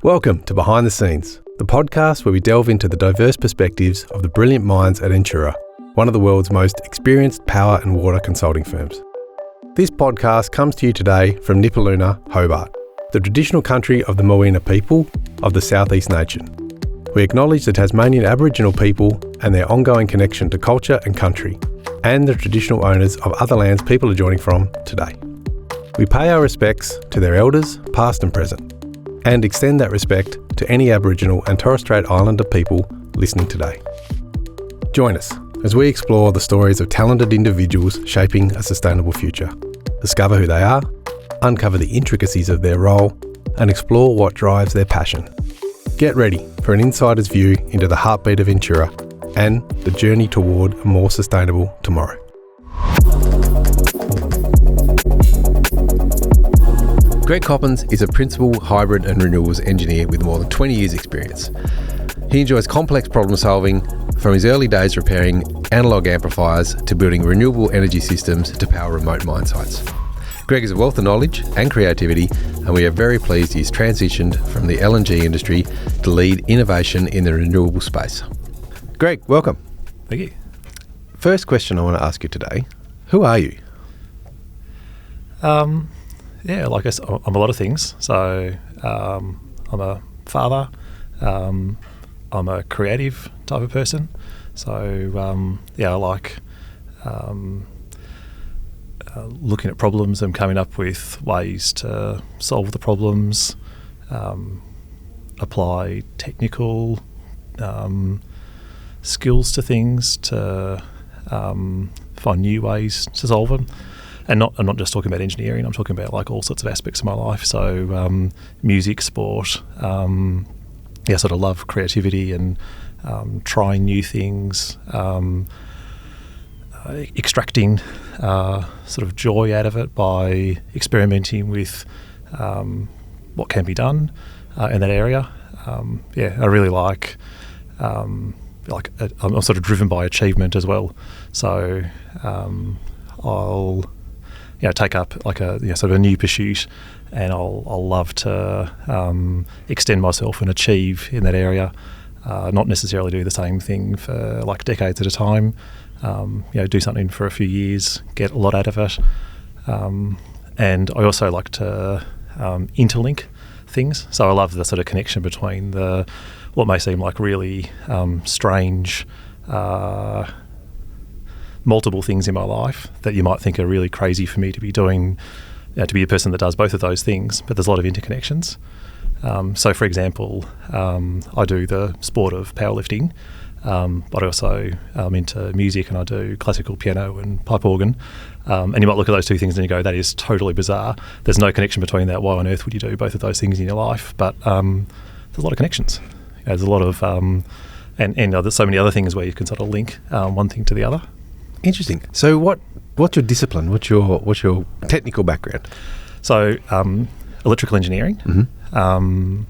Welcome to Behind the Scenes, the podcast where we delve into the diverse perspectives of the brilliant minds at Entura, one of the world's most experienced power and water consulting firms. This podcast comes to you today from Nipaluna, Hobart, the traditional country of the Moina people of the Southeast Nation. We acknowledge the Tasmanian Aboriginal people and their ongoing connection to culture and country, and the traditional owners of other lands people are joining from today. We pay our respects to their elders, past and present, and extend that respect to any Aboriginal and Torres Strait Islander people listening today. Join us as we explore the stories of talented individuals shaping a sustainable future, discover who they are, uncover the intricacies of their role, and explore what drives their passion. Get ready for an insider's view into the heartbeat of Entura and the journey toward a more sustainable tomorrow. Greg Koppens is a principal hybrid and renewables engineer with more than 20 years' experience. He enjoys complex problem solving, from his early days repairing analogue amplifiers to building renewable energy systems to power remote mine sites. Greg is a wealth of knowledge and creativity, and we are very pleased he's transitioned from the LNG industry to lead innovation in the renewable space. Greg, welcome. Thank you. First question I want to ask you today, who are you? I guess I'm a lot of things. So I'm a father, I'm a creative type of person. So I like looking at problems and coming up with ways to solve the problems, apply technical skills to things to find new ways to solve them. And I'm not just talking about engineering, I'm talking about like all sorts of aspects of my life. So music, sport, sort of love creativity and trying new things, extracting sort of joy out of it by experimenting with what can be done in that area. I really like I'm sort of driven by achievement as well. So I'll take up like a sort of a new pursuit, and I'll love to extend myself and achieve in that area. Not necessarily do the same thing for like decades at a time. Do something for a few years, get a lot out of it. And I also like to interlink things. So I love the sort of connection between what may seem like really strange multiple things in my life that you might think are really crazy for me to be doing, to be a person that does both of those things, but there's a lot of interconnections. So for example, I do the sport of powerlifting, but I also am into music, and I do classical piano and pipe organ. And you might look at those two things and you go, that is totally bizarre. There's no connection between that. Why on earth would you do both of those things in your life? But there's a lot of connections. There's a lot of, and there's so many other things where you can sort of link one thing to the other. Interesting. So what's your discipline? What's your technical background? So electrical engineering. Mm-hmm.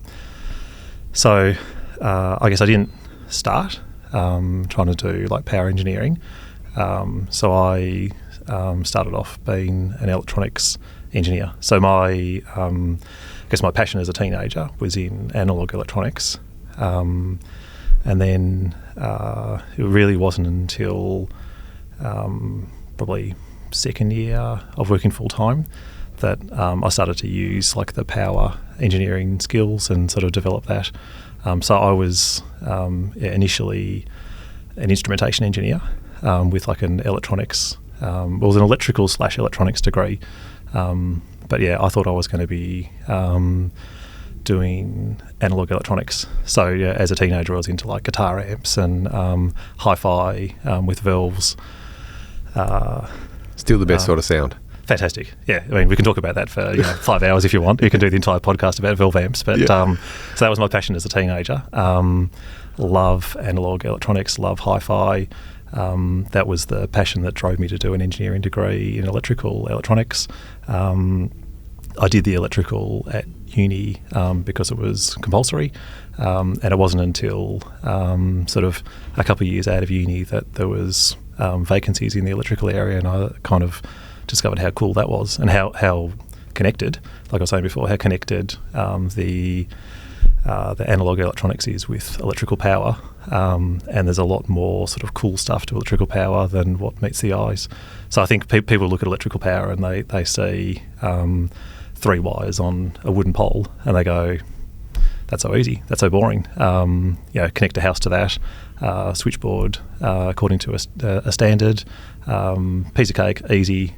I guess I didn't start trying to do like power engineering. So I started off being an electronics engineer. So my passion as a teenager was in analog electronics, and then it really wasn't until probably second year of working full time that I started to use like the power engineering skills and sort of develop that. So I was initially an instrumentation engineer with like an electronics, it was an electrical/electronics degree. I thought I was going to be doing analog electronics. So as a teenager I was into like guitar amps and hi-fi with valves. Still the best sort of sound. Fantastic. Yeah, I mean, we can talk about that for 5 hours if you want. You can do the entire podcast about valve amps. But so that was my passion as a teenager. Love analog electronics, love hi-fi. That was the passion that drove me to do an engineering degree in electrical electronics. I did the electrical at uni because it was compulsory, and it wasn't until sort of a couple of years out of uni that there was vacancies in the electrical area, and I kind of discovered how cool that was and how connected, like I was saying before, how connected the the analog electronics is with electrical power, and there's a lot more sort of cool stuff to electrical power than what meets the eyes. So I think people look at electrical power and they see 3 wires on a wooden pole and they go, that's so easy, that's so boring. Connect a house to that, switchboard according to a standard, piece of cake, easy.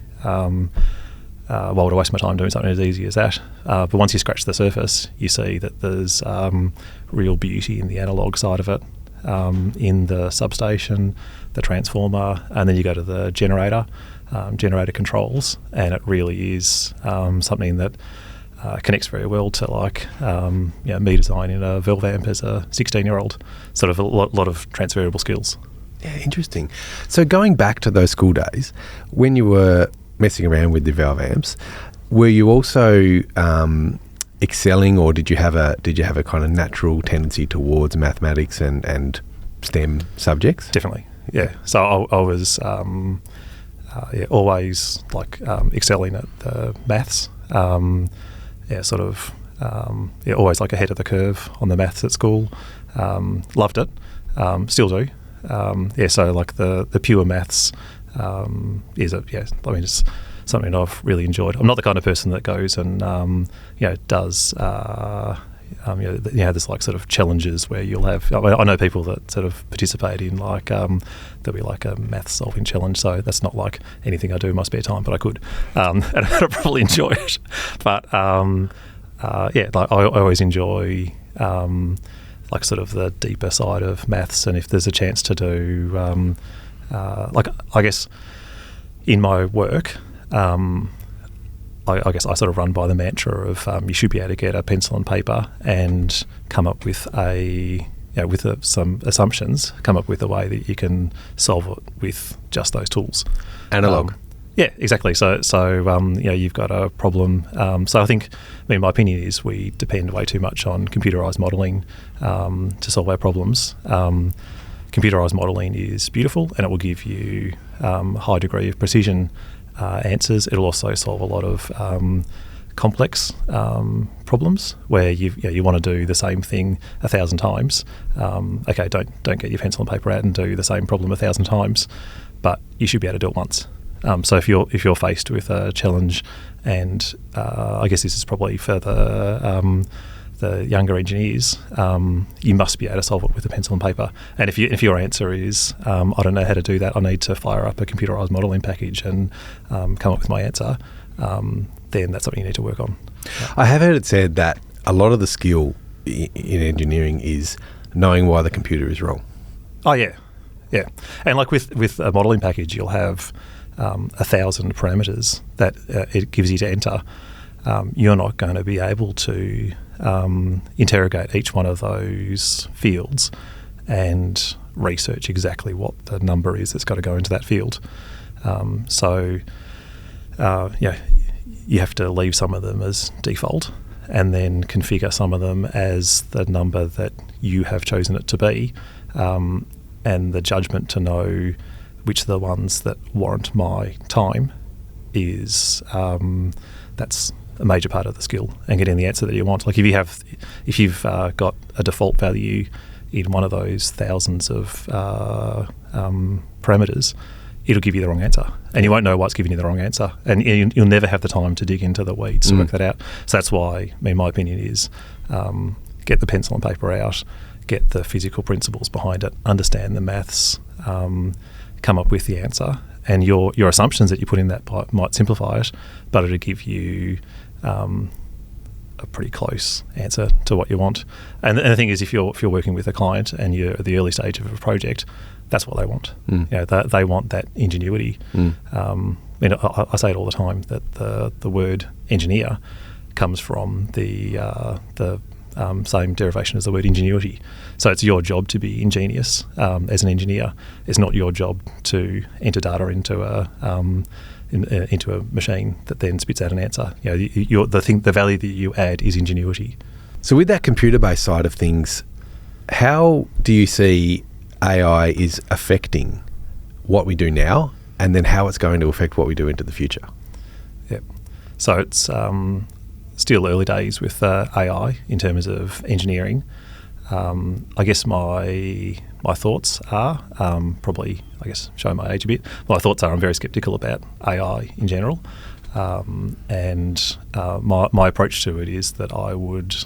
Why would I waste my time doing something as easy as that? But once you scratch the surface, you see that there's real beauty in the analog side of it, in the substation, the transformer, and then you go to the generator controls, and it really is something that connects very well to me designing a valve amp as a 16-year-old. Sort of a lot of transferable skills. Yeah, interesting. So going back to those school days, when you were messing around with the valve amps, were you also excelling, or did you have a kind of natural tendency towards mathematics and STEM subjects? Definitely, yeah. So I was always excelling at the maths. Always ahead of the curve on the maths at school. Loved it, still do. So the pure maths it's something I've really enjoyed. I'm not the kind of person that goes and does there's sort of challenges where you'll have. I know people that sort of participate in there'll be a math solving challenge. So that's not anything I do in my spare time, but I could, and I'd probably enjoy it. But I always enjoy sort of the deeper side of maths, and if there's a chance to do I guess in my work, I guess I sort of run by the mantra of you should be able to get a pencil and paper and come up with some assumptions, come up with a way that you can solve it with just those tools. Analog. Yeah, exactly. So you've got a problem. So my opinion is we depend way too much on computerised modelling to solve our problems. Computerised modelling is beautiful, and it will give you high degree of precision answers. It'll also solve a lot of complex problems where you want to do the same thing 1,000 times. Don't get your pencil and paper out and do the same problem 1,000 times, but you should be able to do it once. So if you're faced with a challenge, and I guess this is probably for the younger engineers, you must be able to solve it with a pencil and paper. And if your answer is I don't know how to do that, I need to fire up a computerised modelling package and come up with my answer, then that's something you need to work on. I have heard it said that a lot of the skill in engineering is knowing why the computer is wrong. Oh yeah, and with a modelling package, you'll have 1,000 parameters that it gives you to enter. You're not going to be able to interrogate each one of those fields and research exactly what the number is that's got to go into that field. You have to leave some of them as default and then configure some of them as the number that you have chosen it to be, and the judgment to know which are the ones that warrant my time is that's a major part of the skill, and getting the answer that you want. If you've got a default value in one of those thousands of parameters, it'll give you the wrong answer, and you won't know what's giving you the wrong answer, and you'll never have the time to dig into the weeds to work that out. So that's why, my opinion is, get the pencil and paper out, get the physical principles behind it, understand the maths, come up with the answer, and your assumptions that you put in that might simplify it, but it'll give you a pretty close answer to what you want. And the thing is, if you're working with a client and you're at the early stage of a project, that's what they want. They want that ingenuity. I say it all the time that the word engineer comes from the same derivation as the word ingenuity. So it's your job to be ingenious as an engineer. It's not your job to enter data into a machine that then spits out an answer. The value that you add is ingenuity. So with that computer-based side of things, how do you see AI is affecting what we do now, and then how it's going to affect what we do into the future? Yeah. So it's still early days with AI in terms of engineering. I guess my thoughts are probably, I guess, showing my age a bit. My thoughts are I'm very sceptical about AI in general, and my approach to it is that I would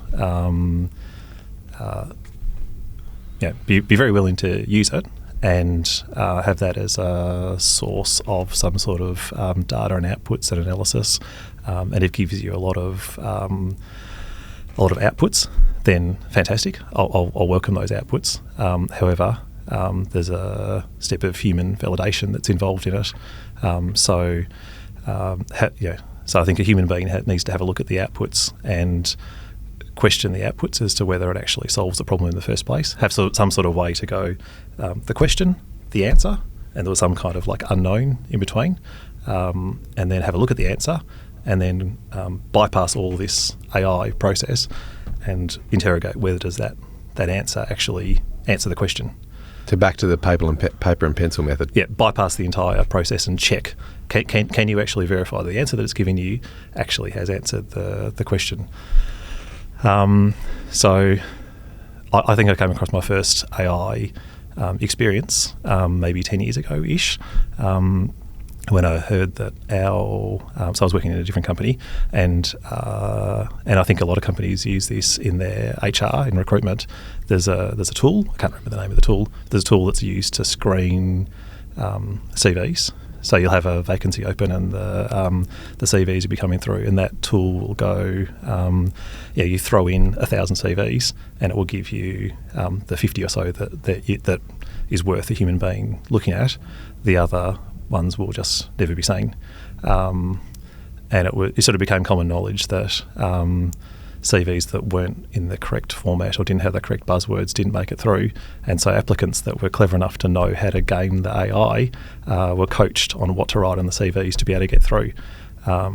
be very willing to use it and have that as a source of some sort of data and outputs and analysis, and it gives you a lot of outputs, then fantastic. I'll welcome those outputs. However, there's a step of human validation that's involved in it. So I think a human being needs to have a look at the outputs and question the outputs as to whether it actually solves the problem in the first place. Have some sort of way to go the question, the answer, and there was some kind of like unknown in between, and then have a look at the answer, and then bypass all this AI process and interrogate whether does that answer actually answer the question. So back to the paper and pencil method. Yeah, bypass the entire process and check. Can you actually verify the answer that it's given you actually has answered the question? So I think I came across my first AI experience maybe 10 years ago-ish, when I heard that so I was working in a different company, and I think a lot of companies use this in their HR, in recruitment. There's a tool, I can't remember the name of the tool, there's a tool that's used to screen CVs. So you'll have a vacancy open and the CVs will be coming through, and that tool will go, you throw in 1,000 CVs and it will give you the 50 or so that is worth a human being looking at. The other ones will just never be seen. And it sort of became common knowledge that CVs that weren't in the correct format or didn't have the correct buzzwords didn't make it through. And so applicants that were clever enough to know how to game the AI were coached on what to write on the CVs to be able to get through. I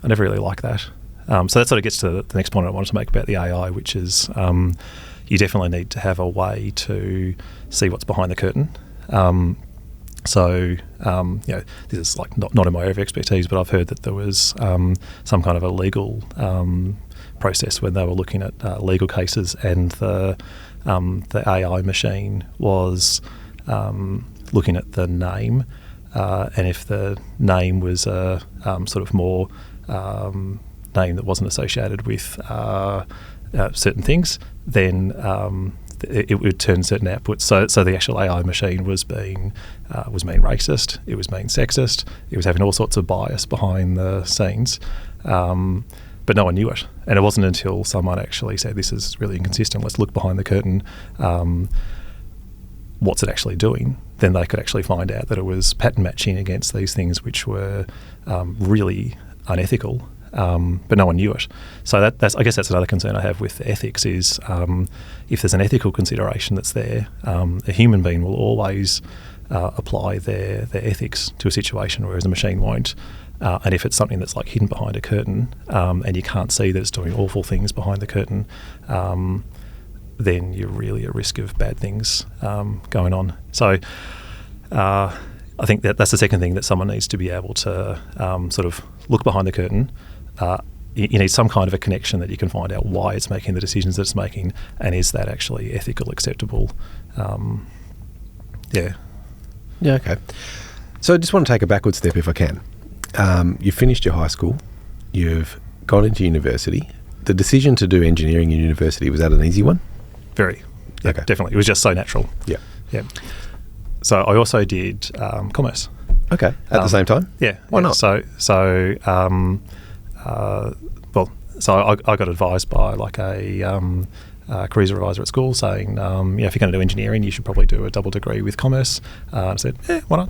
never really liked that. So that sort of gets to the next point I wanted to make about the AI, which is you definitely need to have a way to see what's behind the curtain. So this is like not in my area of expertise, but I've heard that there was some kind of a legal process when they were looking at legal cases, and the AI machine was looking at the name, and if the name was a sort of more name that wasn't associated with certain things, then it would turn certain outputs. So the actual AI machine was being racist, it was being sexist, it was having all sorts of bias behind the scenes, but no one knew it. And it wasn't until someone actually said, this is really inconsistent, let's look behind the curtain, what's it actually doing, then they could actually find out that it was pattern matching against these things which were really unethical. But no one knew it. So I guess that's another concern I have with ethics is if there's an ethical consideration that's there, a human being will always apply their ethics to a situation, whereas a machine won't. And if it's something that's like hidden behind a curtain and you can't see that it's doing awful things behind the curtain, then you're really at risk of bad things going on. So I think that's the second thing, that someone needs to be able to sort of look behind the curtain. You need some kind of a connection that you can find out why it's making the decisions that it's making, and is that actually ethical, acceptable? Yeah, okay. So I just want to take a backward step if I can. You finished your high school, you've gone into university. The decision to do engineering in university, was that an easy one? Very. Yeah, okay. Definitely. It was just so natural. Yeah. So I also did commerce. Okay. At the same time? Yeah. Why not? So I got advised by like a careers advisor at school saying, if you're going to do engineering, you should probably do a double degree with commerce. I said, why not?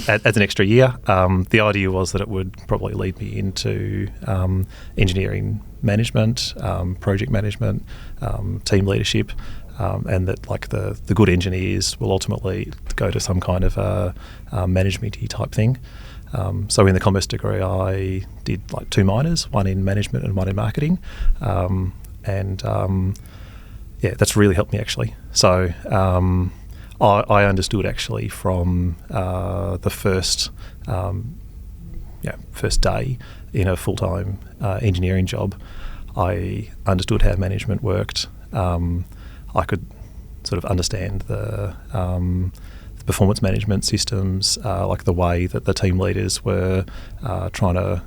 As an extra year. The idea was that it would probably lead me into engineering management, project management, team leadership, and that like the good engineers will ultimately go to some kind of a management-y type thing. So in the commerce degree, I did like 2 minors, one in management and one in marketing. That's really helped me actually. So I understood actually from the first day in a full-time engineering job, I understood how management worked. I could sort of understand the performance management systems, like the way that the team leaders were trying to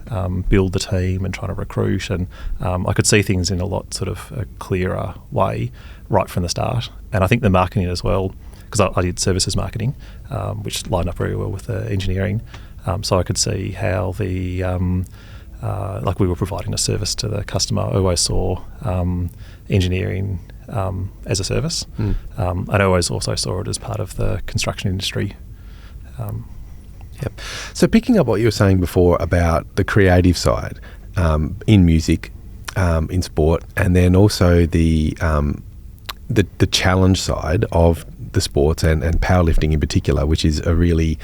build the team and trying to recruit, and I could see things in a lot sort of a clearer way right from the start. And I think the marketing as well, because I did services marketing, which lined up very well with the engineering, so I could see how the like we were providing a service to the customer. I always saw engineering as a service. And I always also saw it as part of the construction industry. Yep. So picking up what you were saying before about the creative side in music, in sport, and then also the challenge side of the sports and powerlifting in particular, which is a really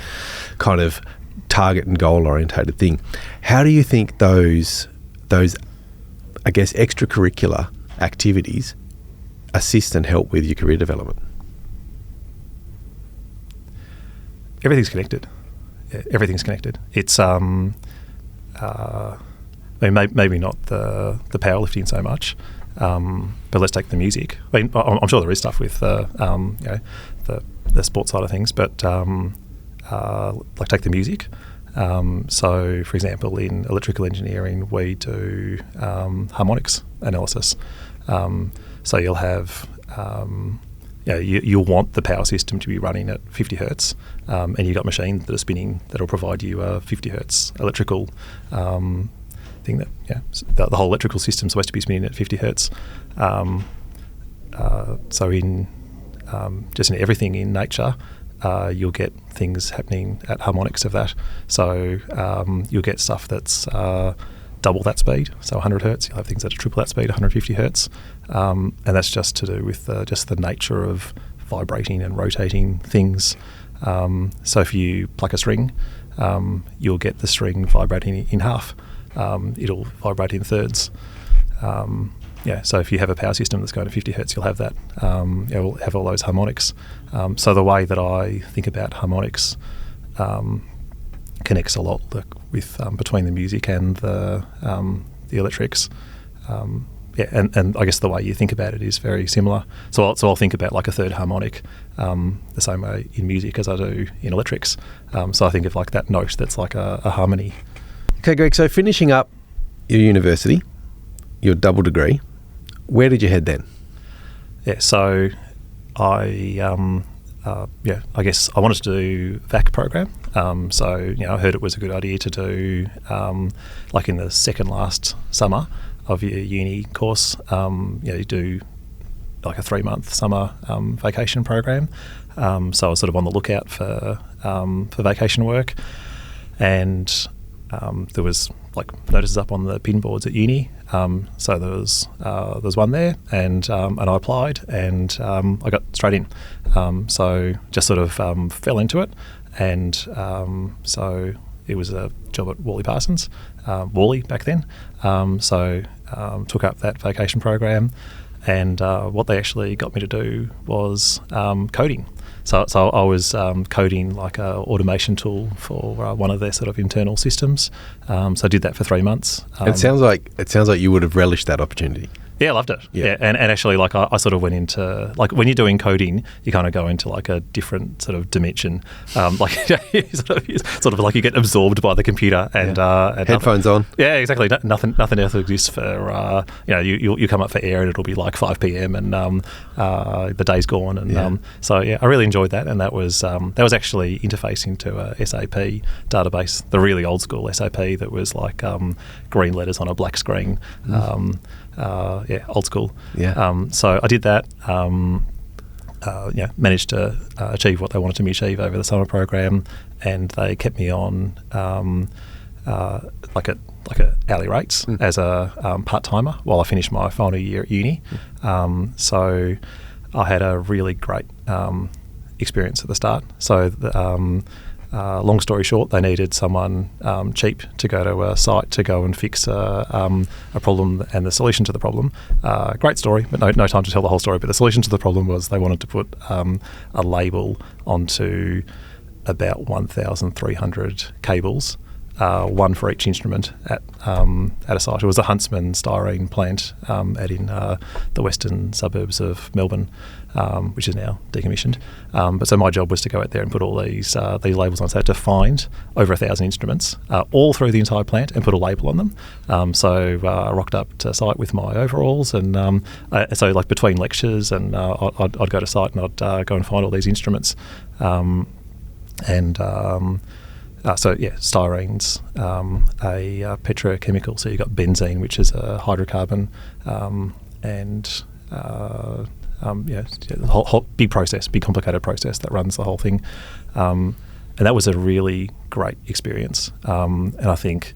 kind of target and goal orientated thing. How do you think those I guess extracurricular activities assist and help with your career development? Everything's connected. Yeah, everything's connected. It's I mean, maybe not the powerlifting so much, but let's take the music. I mean, I'm sure there is stuff with the sports side of things, but like take the music. So, for example, in electrical engineering, we do harmonics analysis. So you'll have, you'll want the power system to be running at 50 hertz, and you've got machines that are spinning that will provide you a 50 hertz electrical thing that, the whole electrical system is supposed to be spinning at 50 hertz. So in just in everything in nature, you'll get things happening at harmonics of that. So you'll get stuff that's double that speed, so 100 hertz. You'll have things that are triple that speed, 150 hertz. And that's just to do with just the nature of vibrating and rotating things. So if you pluck a string, you'll get the string vibrating in half. It'll vibrate in thirds. So if you have a power system that's going to 50 hertz, you'll have that. You'll have all those harmonics. So the way that I think about harmonics connects a lot with between the music and the electrics. And I guess the way you think about it is very similar. So I'll think about like a third harmonic the same way in music as I do in electrics. So I think of like that note that's like a harmony. Okay, Greg, so finishing up your university, your double degree, where did you head then? Yeah, so I guess I wanted to do VAC program. So I heard it was a good idea to do like in the second last summer of your uni course. You do like a 3-month summer vacation program. So I was sort of on the lookout for vacation work, and there was like notices up on the pin boards at uni. So there was one there, and I applied, and I got straight in. So just sort of fell into it, and so it was a job at Worley Parsons, Worley back then. So took up that vacation program, and what they actually got me to do was coding. So I was coding like a automation tool for one of their sort of internal systems. So I did that for 3 months. It sounds like you would have relished that opportunity. Yeah, I loved it. Yeah. And actually, like I sort of went into, like when you're doing coding, you kind of go into like a different sort of dimension. Like sort of like you get absorbed by the computer and headphones on. Yeah, exactly. Nothing else exists for you come up for air and it'll be like 5 p.m. and the day's gone. And so I really enjoyed that. And that was actually interfacing to a SAP database, the really old school SAP that was like green letters on a black screen. Old school. Yeah. So I did that. Managed to achieve what they wanted me to achieve over the summer program, and they kept me on like a hourly rates as a part timer while I finished my final year at uni. So I had a really great experience at the start. So long story short, they needed someone cheap to go to a site to go and fix a problem and the solution to the problem. Great story, but no time to tell the whole story. But the solution to the problem was they wanted to put a label onto about 1,300 cables one for each instrument at a site. It was a Huntsman styrene plant out in the western suburbs of Melbourne, which is now decommissioned. But so my job was to go out there and put all these labels on. So I had to find over 1,000 instruments all through the entire plant and put a label on them. So I rocked up to site with my overalls, and so like between lectures, and I'd go to site and I'd go and find all these instruments. Styrene's a petrochemical. So you've got benzene, which is a hydrocarbon, the whole big process, big complicated process that runs the whole thing. And that was a really great experience. And I think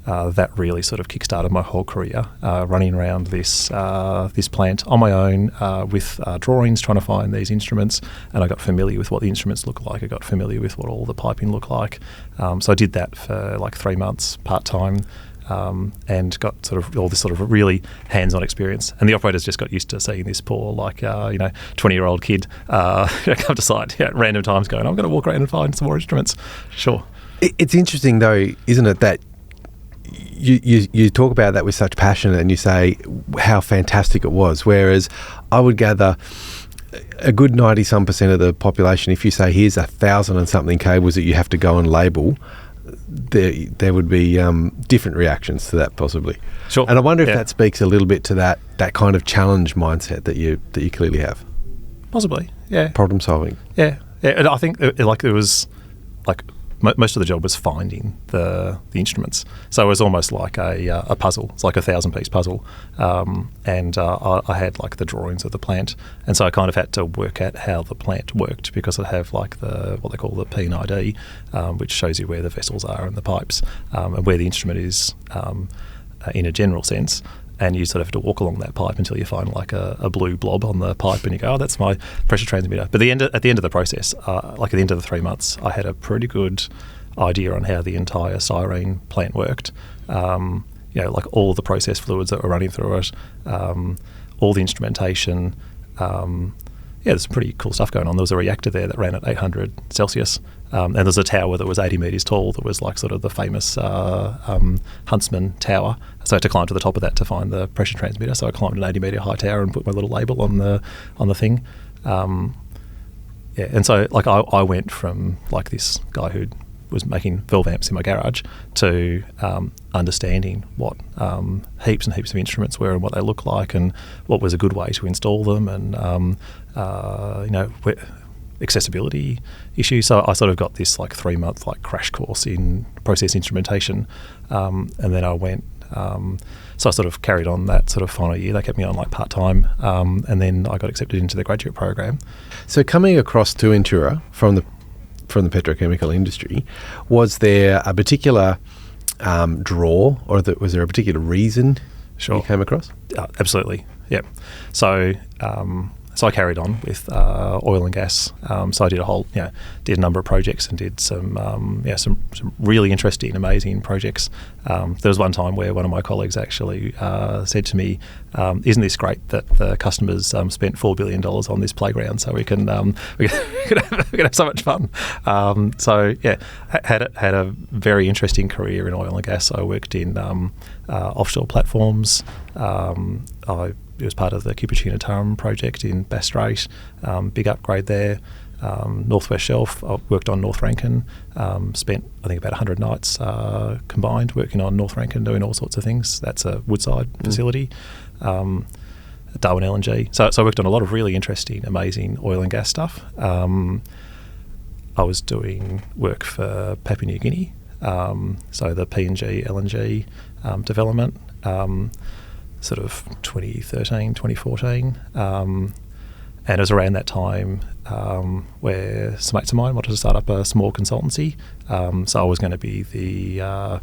that really sort of kick-started my whole career, running around this plant on my own with drawings, trying to find these instruments, and I got familiar with what the instruments look like. I got familiar with what all the piping looked like. So I did that for like 3 months part-time, and got sort of all this sort of really hands-on experience. And the operators just got used to seeing this poor 20-year-old kid come to site at random times going, I'm going to walk around and find some more instruments. Sure. It's interesting though, isn't it, that you talk about that with such passion and you say how fantastic it was, whereas I would gather a good 90% of the population, if you say here's 1,000 and something cables that you have to go and label, there would be different reactions to that possibly. Sure. And I wonder if that speaks a little bit to that kind of challenge mindset that you clearly have. Possibly, yeah. Problem solving. Yeah. And I think it was like most of the job was finding the instruments. So it was almost like a puzzle. It's like a 1,000-piece puzzle. And I had like the drawings of the plant. And so I kind of had to work out how the plant worked, because I have like what they call the P&ID, which shows you where the vessels are and the pipes, and where the instrument is in a general sense. And you sort of have to walk along that pipe until you find like a blue blob on the pipe, and you go, oh, that's my pressure transmitter. But at the end of the process, like at the end of the 3 months, I had a pretty good idea on how the entire styrene plant worked. Like all the process fluids that were running through it, all the instrumentation. There's some pretty cool stuff going on. There was a reactor there that ran at 800 Celsius. And there's a tower that was 80 metres tall that was like sort of the famous Huntsman tower. So I had to climb to the top of that to find the pressure transmitter. So I climbed an 80 metre high tower and put my little label on the thing. And so like I went from like this guy who was making valve amps in my garage to understanding what heaps and heaps of instruments were and what they look like and what was a good way to install them, and accessibility issues. So I sort of got this like 3-month like crash course in process instrumentation, and then I went. So I sort of carried on that sort of final year. They kept me on like part-time, and then I got accepted into the graduate program. So coming across to Entura from the petrochemical industry, was there a particular draw, or was there a particular reason you came across? Absolutely, yeah. So I carried on with oil and gas. So I did did a number of projects and did some really interesting, amazing projects. There was one time where one of my colleagues actually said to me, "Isn't this great that the customers spent $4 billion on this playground so we can have so much fun?" Had a very interesting career in oil and gas. I worked in offshore platforms. It was part of the Cupertino-Tarum project in Bass Strait, big upgrade there. Northwest Shelf, I worked on North Rankin, spent I think about 100 nights combined working on North Rankin, doing all sorts of things. That's a Woodside facility. Darwin LNG. So I worked on a lot of really interesting, amazing oil and gas stuff. I was doing work for Papua New Guinea, so the PNG LNG development, sort of 2013, 2014. And it was around that time where some mates of mine wanted to start up a small consultancy. So I was going to be the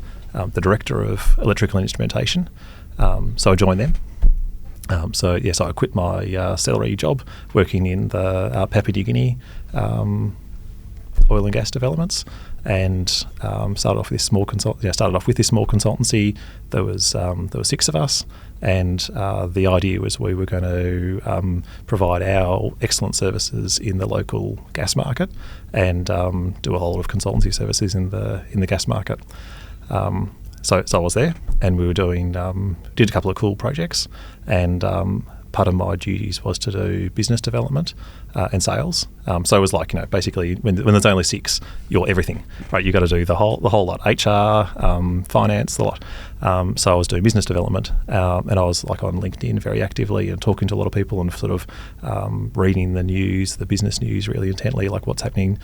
director of electrical instrumentation. So I joined them. So I quit my salary job working in the Papua New Guinea oil and gas developments, and started off with this small consultancy. There was 6 of us, and the idea was we were going to provide our excellent services in the local gas market, and do a whole lot of consultancy services in the gas market. So I was there, and we were did a couple of cool projects, and part of my duties was to do business development and sales. So it was like, basically when there's only 6, you're everything, right? You got to do the whole lot, HR, finance, the lot. So I was doing business development, and I was like on LinkedIn very actively and talking to a lot of people and sort of reading the news, the business news really intently, like what's happening.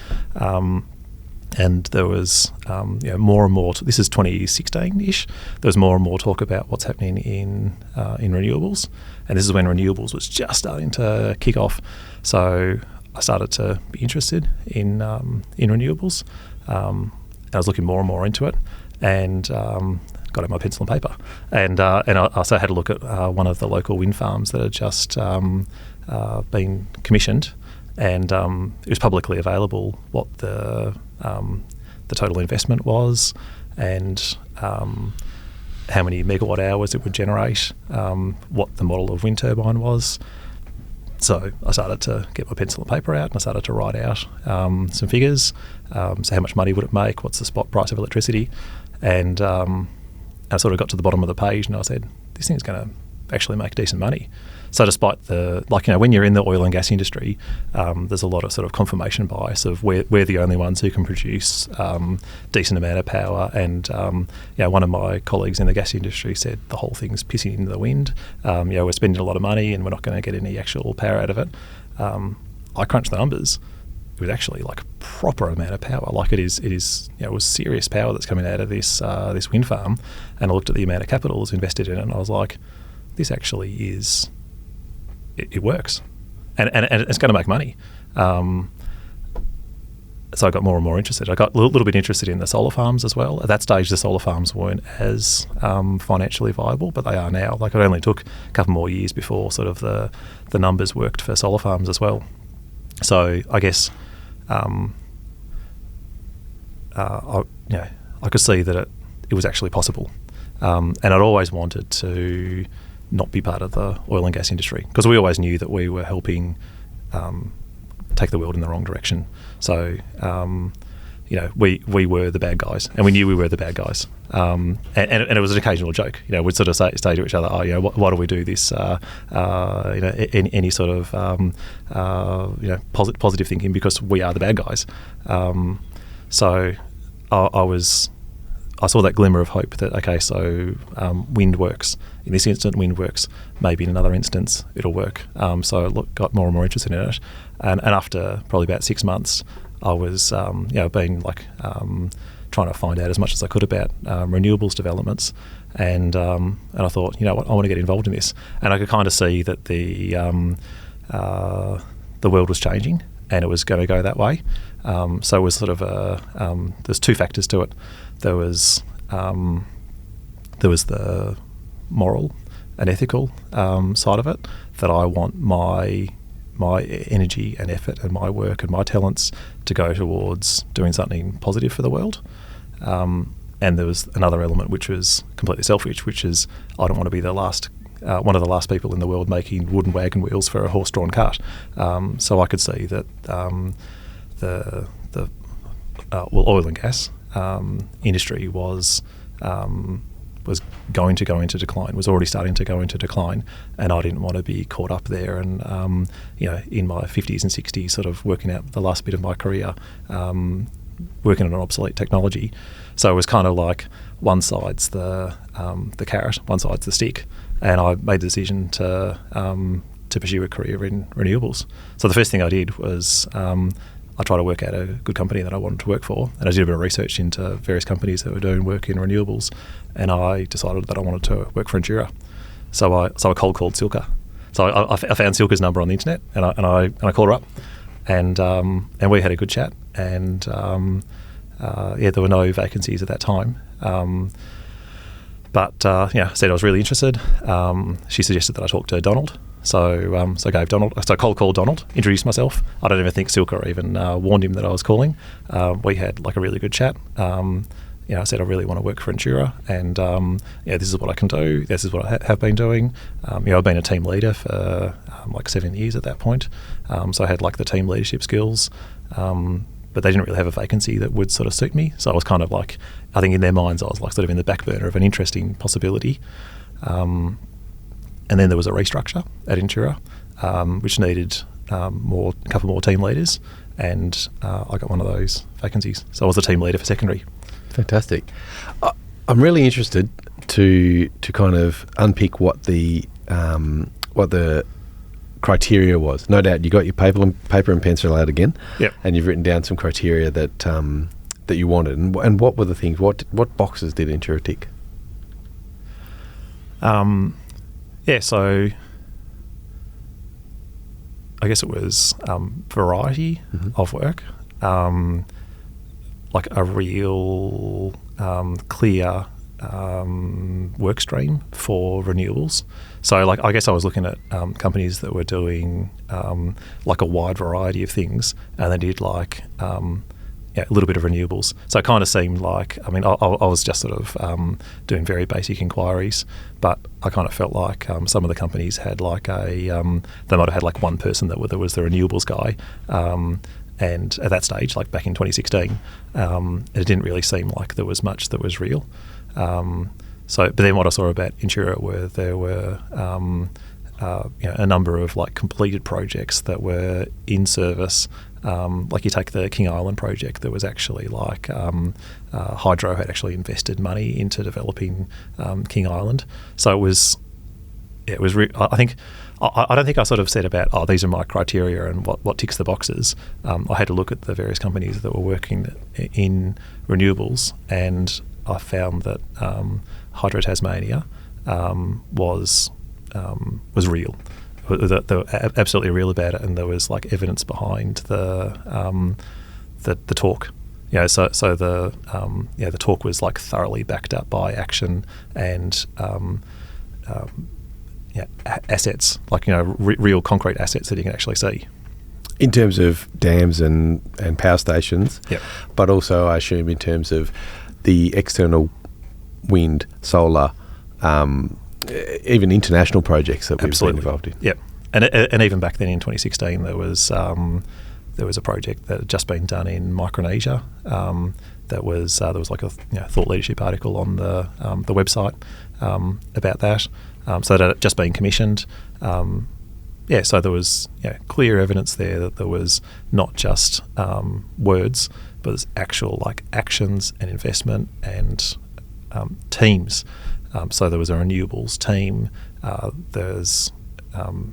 And there was more and more. This is 2016-ish. There was more and more talk about what's happening in renewables, and this is when renewables was just starting to kick off. So I started to be interested in renewables. I was looking more and more into it, and got out my pencil and paper, and I also had a look at one of the local wind farms that had just been commissioned. And it was publicly available what the total investment was, and how many megawatt hours it would generate, what the model of wind turbine was. So I started to get my pencil and paper out, and I started to write out some figures. So how much money would it make? What's the spot price of electricity? And I sort of got to the bottom of the page, and I said, this thing's going to actually make decent money. So despite when you're in the oil and gas industry, there's a lot of sort of confirmation bias of we're the only ones who can produce decent amount of power. And one of my colleagues in the gas industry said the whole thing's pissing into the wind. We're spending a lot of money and we're not going to get any actual power out of it. I crunched the numbers. It was actually like a proper amount of power. Like it was serious power that's coming out of this wind farm. And I looked at the amount of capital that's invested in it, and I was like, this actually is. It works, and it's going to make money. So I got more and more interested. I got a little bit interested in the solar farms as well. At that stage, the solar farms weren't as financially viable, but they are now. Like it only took a couple more years before sort of the numbers worked for solar farms as well. So I guess I could see that it was actually possible, and I'd always wanted to not be part of the oil and gas industry, because we always knew that we were helping take the world in the wrong direction. So, we were the bad guys, and we knew we were the bad guys. And it was an occasional joke. We'd sort of say to each other, why do we do this? Any sort of positive thinking, because we are the bad guys. So I saw that glimmer of hope that, okay, so wind works. In this instance, wind works. Maybe in another instance, it'll work. So I got more and more interested in it. And after probably about 6 months, I was, trying to find out as much as I could about renewables developments. And I thought, I want to get involved in this. And I could kind of see that the world was changing, and it was going to go that way. So it was sort of there's 2 factors to it. There was the moral and ethical side of it, that I want my energy and effort and my work and my talents to go towards doing something positive for the world. And there was another element which was completely selfish, which is I don't want to be the last one of the last people in the world making wooden wagon wheels for a horse-drawn cart. So I could see that the oil and gas industry was going to go into decline, was already starting to go into decline, and I didn't want to be caught up there and in my 50s and 60s sort of working out the last bit of my career working on an obsolete technology. So it was kind of like one side's the carrot, one side's the stick, and I made the decision to pursue a career in renewables. So the first thing I did was I tried to work out a good company that I wanted to work for, and I did a bit of research into various companies that were doing work in renewables, and I decided that I wanted to work for Entura. So I cold called Silka. So I found Silka's number on the internet, and I called her up, and we had a good chat, and there were no vacancies at that time. But I said I was really interested. She suggested that I talk to Donald. So I gave Donald. So I cold called Donald, introduced myself. I don't even think Silka even warned him that I was calling. We had like a really good chat. I said I really want to work for Entura, and this is what I can do. This is what I have been doing. I've been a team leader for like 7 years at that point. So I had like the team leadership skills. but they didn't really have a vacancy that would sort of suit me. So I was kind of like, I think in their minds I was like sort of in the back burner of an interesting possibility. And then there was a restructure at Entura, which needed a couple more team leaders, and I got one of those vacancies. So I was the team leader for secondary. Fantastic. I'm really interested to kind of unpick what the criteria was. No doubt you got your paper and pencil out again. Yep. And you've written down some criteria that you wanted. And what were the things? What boxes did Entura tick? So I guess it was variety of work, like a real clear work stream for renewables. So like I guess I was looking at companies that were doing like a wide variety of things, and they did like a little bit of renewables. So it kind of seemed like, I mean, I was just sort of doing very basic inquiries, but I kind of felt like some of the companies had like they might have had like one person that was the renewables guy. And at that stage, like back in 2016, it didn't really seem like there was much that was real. But then what I saw about Entura there were a number of like completed projects that were in service. Like you take the King Island project, there was actually like Hydro had actually invested money into developing King Island. So it was I think. I don't think I sort of said about, these are my criteria and what ticks the boxes. I had to look at the various companies that were working in renewables, and I found that Hydro Tasmania was real. They were absolutely real about it, and there was like evidence behind the talk. So the talk was like thoroughly backed up by action and assets, like real concrete assets that you can actually see. In terms of dams and power stations, yep. But also I assume in terms of the external wind, solar, even international projects that we've been involved in. Yep. And even back then in 2016, there was a project that had just been done in Micronesia. There was like a thought leadership article on the website about that. So that had just been commissioned. So there was clear evidence there that there was not just words, but there's actual like actions and investment and teams. So there was a renewables team. There's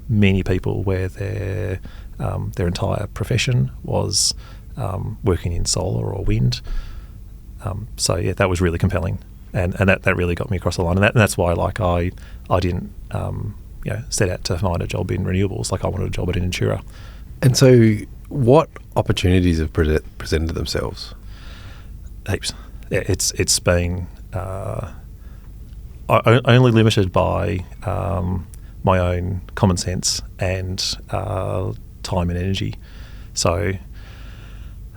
many people where their entire profession was working in solar or wind. That was really compelling, and that really got me across the line, and that's why like I didn't set out to find a job in renewables. Like I wanted a job at Entura. And so, what opportunities have presented themselves? Heaps. Yeah, it's been only limited by my own common sense and time and energy. So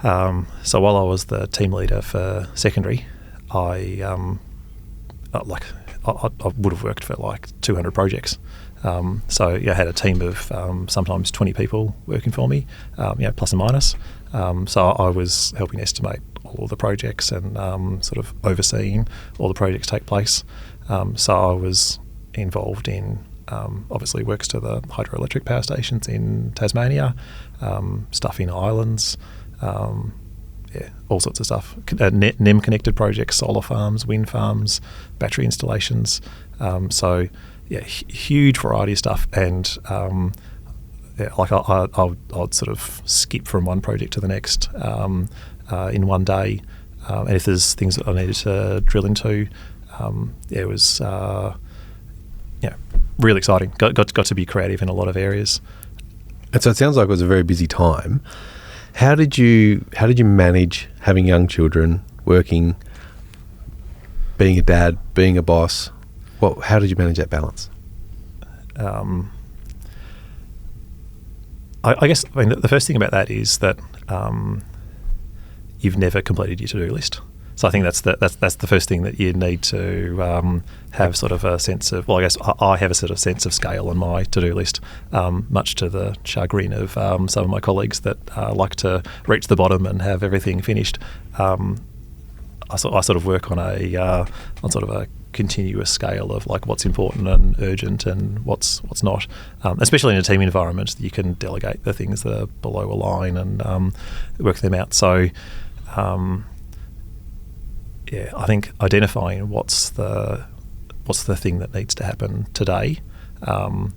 while I was the team leader for secondary, I would have worked for like 200 projects. I had a team of sometimes 20 people working for me, plus and minus. So I was helping estimate all the projects and sort of overseeing all the projects take place. So I was involved in obviously works to the hydroelectric power stations in Tasmania, stuff in islands, all sorts of stuff. NEM connected projects, solar farms, wind farms, battery installations. Huge variety of stuff. And I'd sort of skip from one project to the next in one day. And if there's things that I needed to drill into, it was really exciting. Got to be creative in a lot of areas. And so it sounds like it was a very busy time. How did you manage having young children, working, being a dad, being a boss? How did you manage that balance? I guess the first thing about that is that you've never completed your to-do list. So I think that's the first thing that you need to have sort of a sense of. Well, I guess I have a sort of sense of scale on my to-do list, much to the chagrin of some of my colleagues that like to reach the bottom and have everything finished. I sort of work on sort of a continuous scale of like what's important and urgent and what's not. Especially in a team environment, you can delegate the things that are below a line and work them out. So, I think identifying what's the thing that needs to happen today, or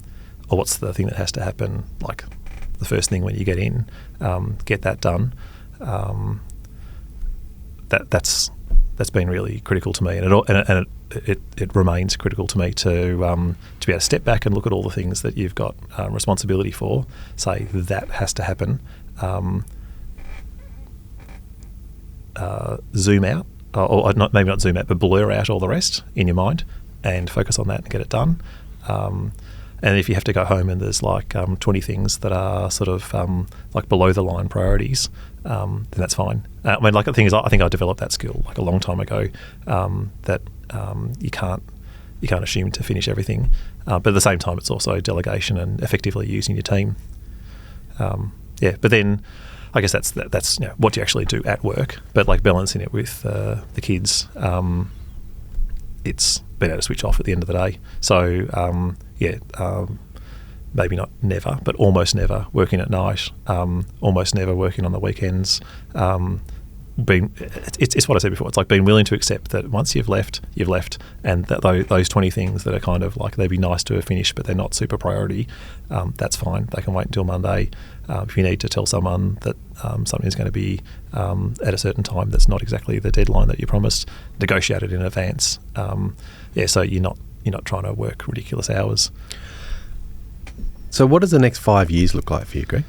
what's the thing that has to happen like the first thing when you get in, get that done. That's been really critical to me, and it remains critical to me to be able to step back and look at all the things that you've got responsibility for. Say that has to happen. Zoom out, or maybe not zoom out, but blur out all the rest in your mind and focus on that and get it done. And if you have to go home and there's like 20 things that are sort of like below the line priorities, then that's fine. I mean, like the thing is, I think I developed that skill like a long time ago. That you can't assume to finish everything, but at the same time, it's also delegation and effectively using your team. But then I guess that's what you actually do at work. But like balancing it with the kids, it's been able to switch off at the end of the day. So maybe not never, but almost never working at night, almost never working on the weekends. It's what I said before. It's like being willing to accept that once you've left, and that those 20 things that are kind of like they'd be nice to have finished, but they're not super priority. That's fine. They can wait until Monday. If you need to tell someone that something's going to be at a certain time that's not exactly the deadline that you promised, negotiate it in advance. So you're not trying to work ridiculous hours. So what does the next 5 years look like for you, Greg?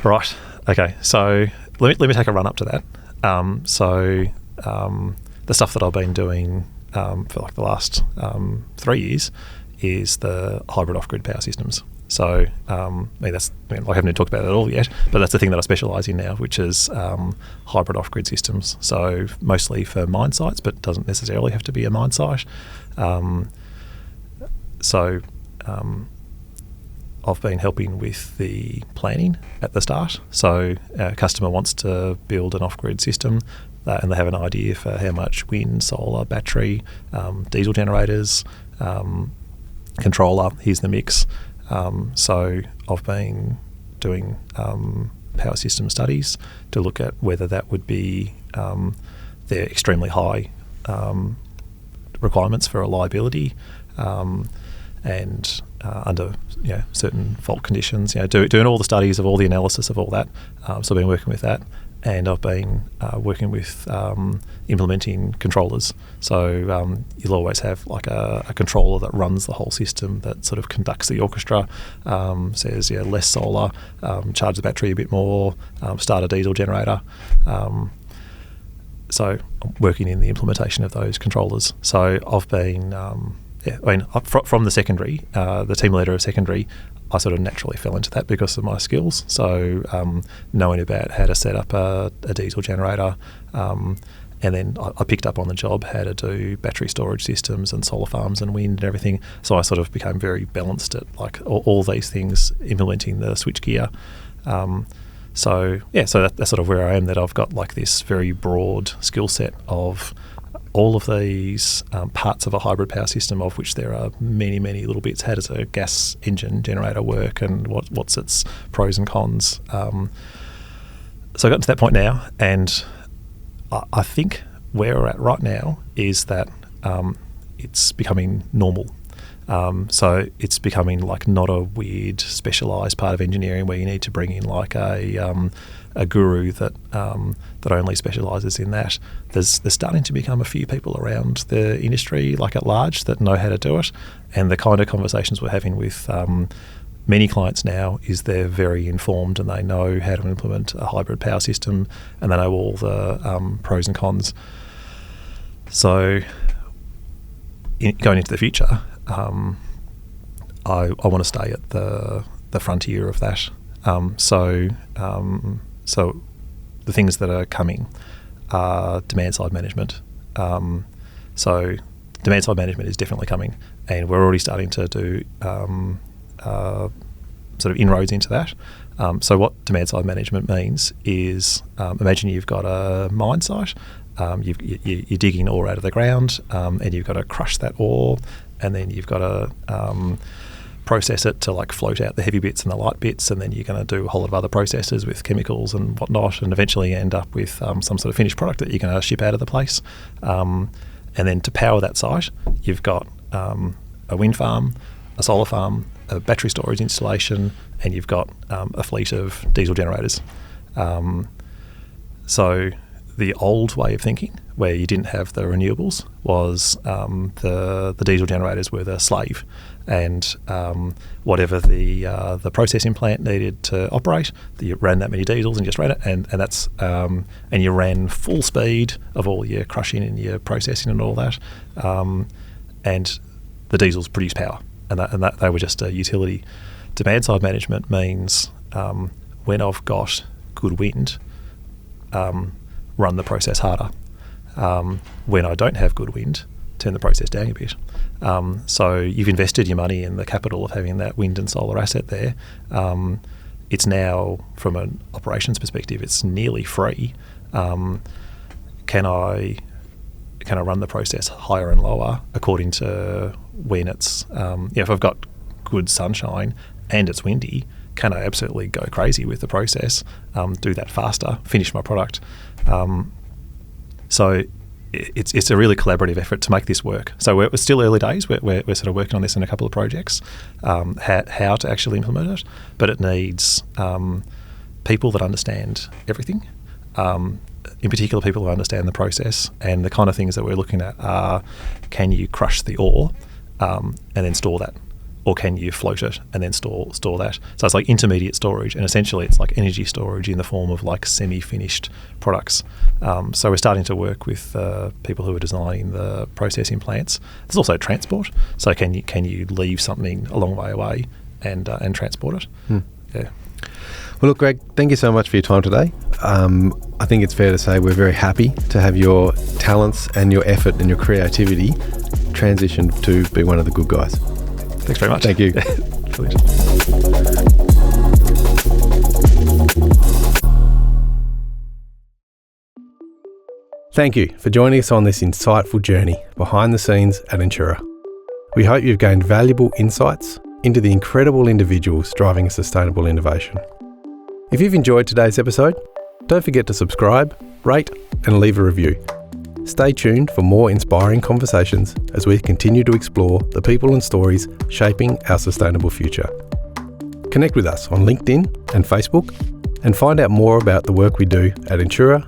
Right. Okay. So let me take a run up to that. The stuff that I've been doing for like the last 3 years is the hybrid off-grid power systems. So I haven't even talked about it at all yet, but that's the thing that I specialise in now, which is hybrid off-grid systems. So mostly for mine sites, but doesn't necessarily have to be a mine site. I've been helping with the planning at the start. So a customer wants to build an off-grid system and they have an idea for how much wind, solar, battery, diesel generators, controller, here's the mix. So I've been doing power system studies to look at whether that would be their extremely high requirements for reliability and under certain fault conditions, doing all the studies of all the analysis of all that. So I've been working with that, and I've been working with implementing controllers. So you'll always have like a controller that runs the whole system, that sort of conducts the orchestra, says less solar, charge the battery a bit more, start a diesel generator. So I'm working in the implementation of those controllers. So I've been from the secondary, the team leader of secondary, I sort of naturally fell into that because of my skills. So knowing about how to set up a diesel generator, and then I picked up on the job how to do battery storage systems and solar farms and wind and everything. So I sort of became very balanced at like all these things, implementing the switchgear. So that's sort of where I am, that I've got like this very broad skill set of all of these parts of a hybrid power system, of which there are many, many little bits. How does a gas engine generator work, and what's its pros and cons? So I got to that point now, and I think where we're at right now is that it's becoming normal. So it's becoming like not a weird specialised part of engineering where you need to bring in like a guru that only specialises in that. There's starting to become a few people around the industry, like at large, that know how to do it. And the kind of conversations we're having with many clients now is they're very informed and they know how to implement a hybrid power system, and they know all the pros and cons. So going into the future, I want to stay at the frontier of that. So the things that are coming are demand-side management. So demand-side management is definitely coming, and we're already starting to do sort of inroads into that. So what demand-side management means is, imagine you've got a mine site, you're digging ore out of the ground, and you've got to crush that ore, and then you've got to process it to like float out the heavy bits and the light bits, and then you're going to do a whole lot of other processes with chemicals and whatnot, and eventually end up with some sort of finished product that you're going to ship out of the place. And then to power that site, you've got a wind farm, a solar farm, a battery storage installation, and you've got a fleet of diesel generators. So the old way of thinking, where you didn't have the renewables, was the diesel generators were the slave, and whatever the processing plant needed to operate, you ran that many diesels and just ran it, and that's and you ran full speed of all your crushing and your processing and all that, and the diesels produce power, and that they were just a utility. Demand side management means when I've got good wind, run the process harder. When I don't have good wind, turn the process down a bit. So you've invested your money in the capital of having that wind and solar asset there. It's now, from an operations perspective, it's nearly free. Can I run the process higher and lower according to when it's if I've got good sunshine and it's windy, can I absolutely go crazy with the process, do that faster, finish my product? So it's a really collaborative effort to make this work. So we're still early days. We're sort of working on this in a couple of projects, how to actually implement it. But it needs people that understand everything, in particular people who understand the process. And the kind of things that we're looking at are, can you crush the ore and then store that? Or can you float it and then store that? So it's like intermediate storage, and essentially it's like energy storage in the form of like semi-finished products. So we're starting to work with people who are designing the processing plants. There's also transport. So can you leave something a long way away and transport it? Yeah. Well, look, Greg, thank you so much for your time today. I think it's fair to say we're very happy to have your talents and your effort and your creativity transition to be one of the good guys. Thanks very much. Thank you. Thank you for joining us on this insightful journey behind the scenes at Entura. We hope you've gained valuable insights into the incredible individuals driving sustainable innovation. If you've enjoyed today's episode, don't forget to subscribe, rate, and leave a review. Stay tuned for more inspiring conversations as we continue to explore the people and stories shaping our sustainable future. Connect with us on LinkedIn and Facebook, and find out more about the work we do at entura.com.au.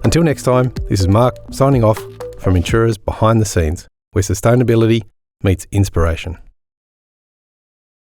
Until next time, this is Mark signing off from Entura's Behind the Scenes, where sustainability meets inspiration.